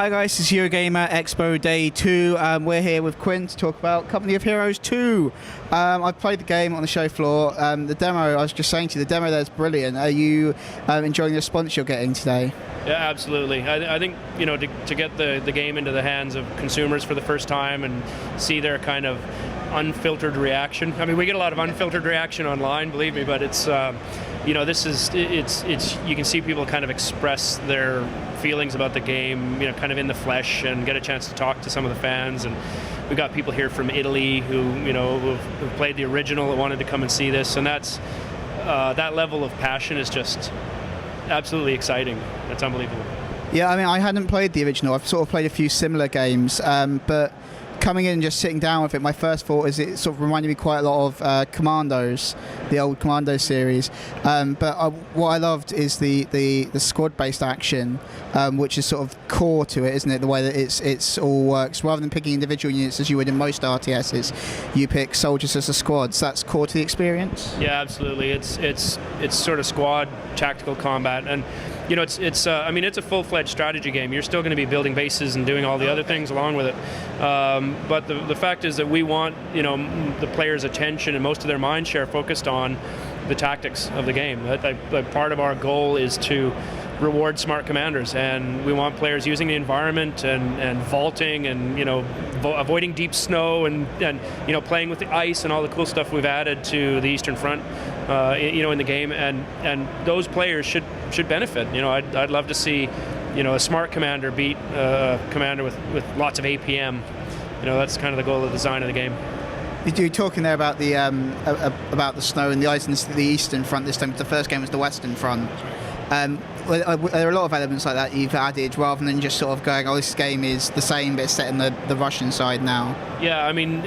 Hi guys, this is Eurogamer Expo Day 2. We're here with Quinn to talk about Company of Heroes 2. I've played the game on the show floor. The demo, I was just saying to you, the demo there is brilliant. Are you enjoying the response you're getting today? Yeah, absolutely. I think, you know, to get the game into the hands of consumers for the first time and see their kind of unfiltered reaction. I mean, we get a lot of unfiltered reaction online, believe me, but it's, you know, it's you can see people kind of express their feelings about the game, you know, kind of in the flesh, and get a chance to talk to some of the fans. And we got people here from Italy who, you know, who've played the original that wanted to come and see this, and that's that level of passion is just absolutely exciting. That's unbelievable. Yeah, I mean, I hadn't played the original. I've sort of played a few similar games, but coming in and just sitting down with it, my first thought is it sort of reminded me quite a lot of Commandos, the old Commando series. But what I loved is the squad-based action, which is sort of core to it, isn't it? The way that it's all works. Rather than picking individual units as you would in most RTSs, you pick soldiers as a squad. So that's core to the experience. Yeah, absolutely. It's sort of squad tactical combat, and you know, I mean, it's a full-fledged strategy game. You're still going to be building bases and doing all the other things along with it. But the fact is that we want, you know, the players' attention and most of their mind share focused on the tactics of the game. That part of our goal is to reward smart commanders, and we want players using the environment and vaulting and, you know, avoiding deep snow and you know, playing with the ice and all the cool stuff we've added to the Eastern Front, you know, in the game, and those players should benefit. You know, I'd love to see, you know, a smart commander beat a commander with lots of APM. You know, that's kind of the goal of the design of the game. You're talking there about the snow and the ice and the Eastern Front this time. The first game was the Western Front. There are a lot of elements like that you've added, rather than just sort of going, oh, this game is the same but it's set in the Russian side now. Yeah, I mean,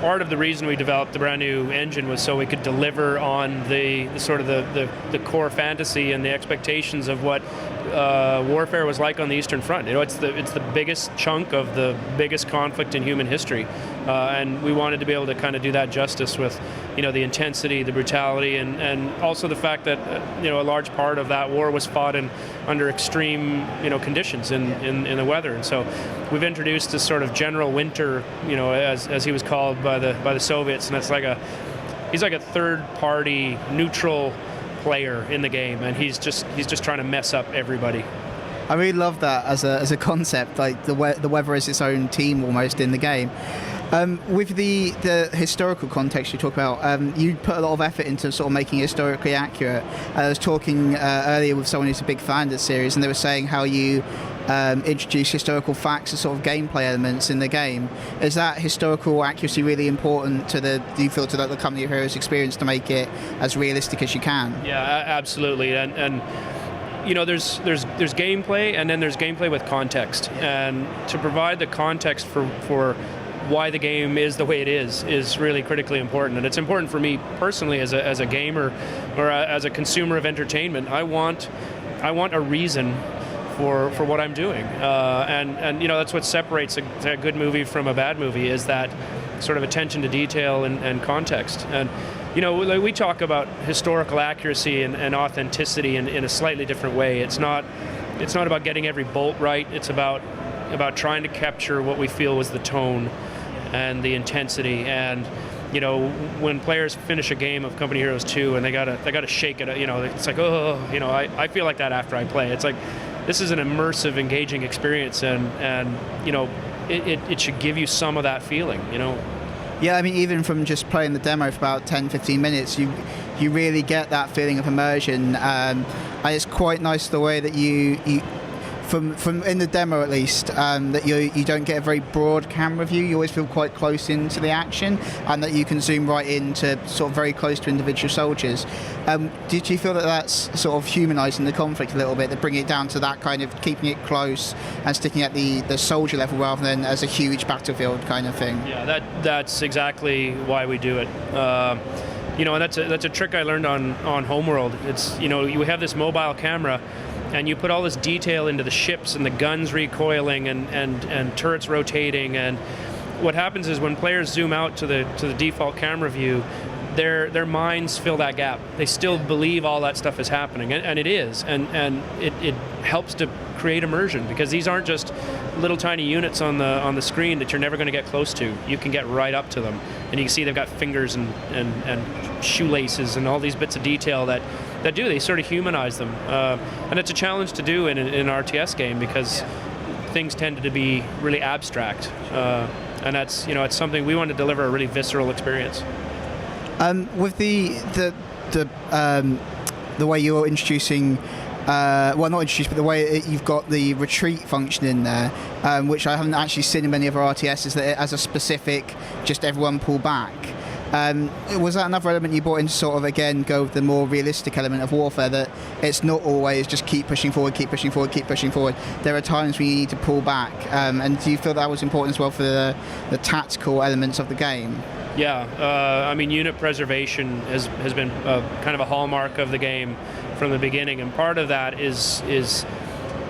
part of the reason we developed the brand new engine was so we could deliver on the sort of the core fantasy and the expectations of what warfare was like on the Eastern Front. You know, it's the biggest chunk of the biggest conflict in human history, and we wanted to be able to kind of do that justice with, you know, the intensity, the brutality, and also the fact that you know, a large part of that war was fought under extreme, you know, conditions in the weather. And so we've introduced this sort of General Winter, you know, as he was called by the Soviets, and it's like he's like a third-party neutral player in the game, and he's just trying to mess up everybody. I really love that as a concept, like the weather is its own team almost in the game. With the historical context you talk about, you put a lot of effort into sort of making it historically accurate. I was talking earlier with someone who's a big fan of the series, and they were saying how you introduce historical facts as sort of gameplay elements in the game. Is that historical accuracy really important do you feel, to the Company of Heroes experience, to make it as realistic as you can? Yeah, absolutely. And you know, there's gameplay, and then there's gameplay with context. And to provide the context for why the game is the way it is really critically important. And it's important for me personally as a gamer or as a consumer of entertainment. I want a reason for what I'm doing, and you know, that's what separates a good movie from a bad movie, is that sort of attention to detail and context. And you know, like, we talk about historical accuracy and authenticity in a slightly different way. It's not about getting every bolt right. It's about trying to capture what we feel was the tone and the intensity. And you know, when players finish a game of Company Heroes 2 and they gotta shake it, you know, it's like, oh, you know, I feel like that after I play. It's like, this is an immersive, engaging experience, and you know, it should give you some of that feeling, you know. Yeah, I mean, even from just playing the demo for about 10-15 minutes, you really get that feeling of immersion, and it's quite nice the way that you from in the demo at least, that you don't get a very broad camera view. You always feel quite close into the action, and that you can zoom right into sort of very close to individual soldiers. Did you feel that that's sort of humanising the conflict a little bit, that bringing it down to that kind of keeping it close and sticking at the soldier level rather than as a huge battlefield kind of thing? Yeah, that's exactly why we do it. You know, and that's a trick I learned on Homeworld. It's, you know, you have this mobile camera, and you put all this detail into the ships and the guns recoiling and turrets rotating, and what happens is when players zoom out to the default camera view, their minds fill that gap. They still believe all that stuff is happening, and it is, and it helps to create immersion, because these aren't just little tiny units on the screen that you're never going to get close to. You can get right up to them, and you can see they've got fingers and shoelaces and all these bits of detail that they sort of humanize them, and it's a challenge to do in an RTS game, because things tend to be really abstract, and that's, it's something we want to deliver, a really visceral experience. With the way you're introducing, well, not introduced, but the way you've got the retreat function in there, which I haven't actually seen in many other RTSs, that it has a specific, just everyone pull back. Was that another element you brought in to sort of, again, go with the more realistic element of warfare, that it's not always just keep pushing forward, keep pushing forward, keep pushing forward? There are times when you need to pull back, and do you feel that was important as well for the tactical elements of the game? Yeah, I mean, unit preservation has been kind of a hallmark of the game from the beginning, and part of that is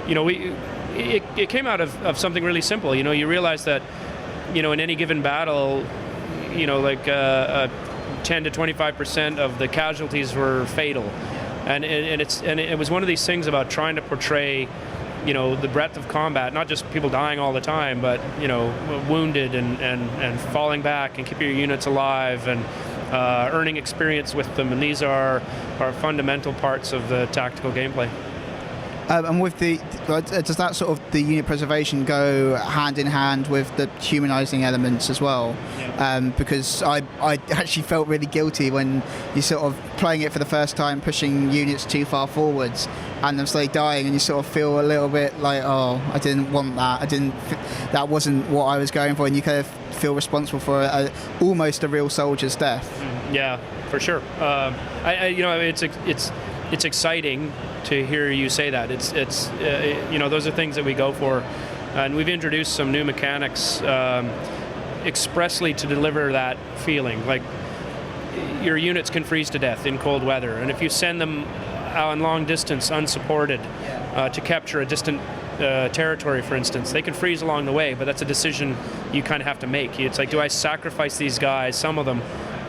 it came out of something really simple. You realize that, in any given battle, like 10 to 25% of the casualties were fatal, and it was one of these things about trying to portray, the breadth of combat, not just people dying all the time, but wounded and falling back and keeping your units alive and earning experience with them, and these are fundamental parts of the tactical gameplay. And with does that sort of, the unit preservation go hand in hand with the humanizing elements as well? Yeah. Because I actually felt really guilty when you sort of playing it for the first time, pushing units too far forwards, and them slowly dying, and you sort of feel a little bit like, oh, I didn't want that. That wasn't what I was going for, and you kind of feel responsible for almost a real soldier's death. Yeah, for sure. It's exciting to hear you say that. It's those are things that we go for, and we've introduced some new mechanics expressly to deliver that feeling. Like, your units can freeze to death in cold weather, and if you send them on long distance unsupported to capture a distant territory, for instance, they can freeze along the way, but that's a decision you kind of have to make. It's like, do I sacrifice these guys, some of them,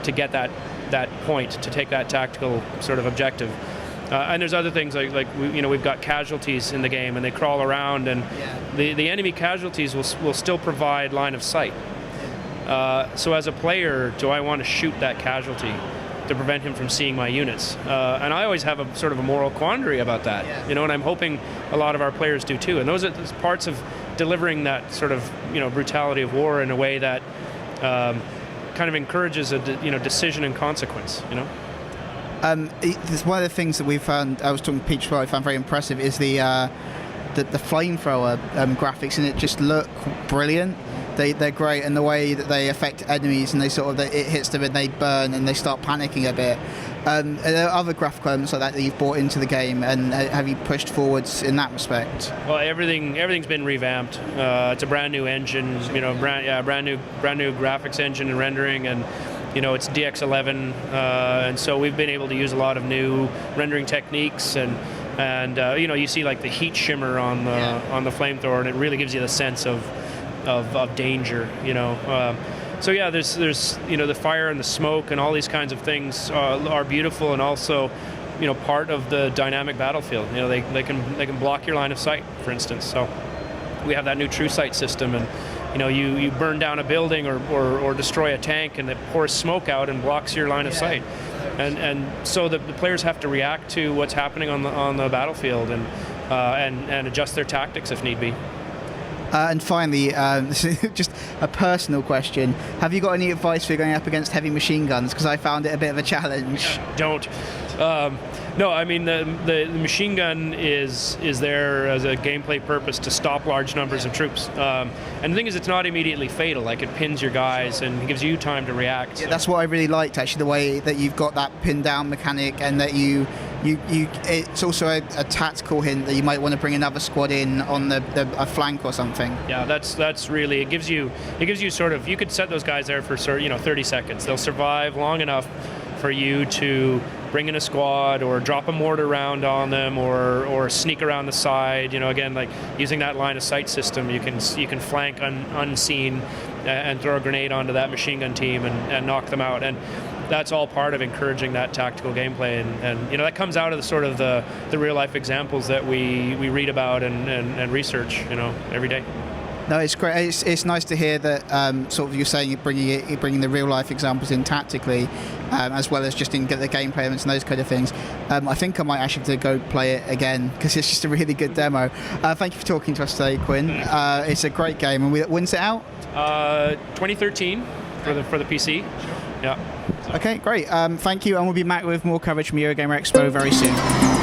to get that point, to take that tactical sort of objective? And there's other things like we've got casualties in the game, and they crawl around, and the enemy casualties will still provide line of sight. So as a player, do I want to shoot that casualty to prevent him from seeing my units? And I always have a sort of a moral quandary about that, and I'm hoping a lot of our players do too. And those are parts of delivering that sort of brutality of war in a way that kind of encourages a decision and consequence. It's one of the things that we found, I was talking to Peach about, I found very impressive, is the flamethrower graphics, and it just look brilliant. They're great, and the way that they affect enemies, and it hits them and they burn and they start panicking a bit. Are there other graphical elements like that you've brought into the game, and have you pushed forwards in that respect? Well, everything's been revamped. It's a brand new engine, brand new graphics engine and rendering, and it's DX11, and so we've been able to use a lot of new rendering techniques, and you see like the heat shimmer on the flamethrower, and it really gives you the sense of danger. So yeah, there's the fire and the smoke and all these kinds of things are beautiful, and also part of the dynamic battlefield. They can block your line of sight, for instance. So we have that new true sight system, and you burn down a building or destroy a tank, and it pours smoke out and blocks your line of sight. And so the players have to react to what's happening on the battlefield and adjust their tactics if need be. And finally, just a personal question. Have you got any advice for going up against heavy machine guns? Because I found it a bit of a challenge. Don't. No, I mean, the machine gun is there as a gameplay purpose to stop large numbers of troops. And the thing is, it's not immediately fatal. Like, it pins your guys and gives you time to react. Yeah, that's what I really liked, actually, the way that you've got that pin down mechanic, and that it's also a tactical hint that you might want to bring another squad in on a flank or something. Yeah, that's really, it gives you sort of, you could set those guys there for 30 seconds. They'll survive long enough for you to bring in a squad or drop a mortar round on them, or sneak around the side. Again, like using that line of sight system, you can flank unseen and throw a grenade onto that machine gun team and knock them out. And that's all part of encouraging that tactical gameplay, and you know, that comes out of the sort of the real life examples that we read about and research, you know, every day. No, it's great. It's nice to hear that sort of you're saying you're bringing the real life examples in tactically, as well as just in the gameplay elements and those kind of things. I think I might actually have to go play it again because it's just a really good demo. Thank you for talking to us today, Quinn. It's a great game. And when's it out? 2013 for the PC. Yeah. Okay, great. Thank you, and we'll be back with more coverage from Eurogamer Expo very soon.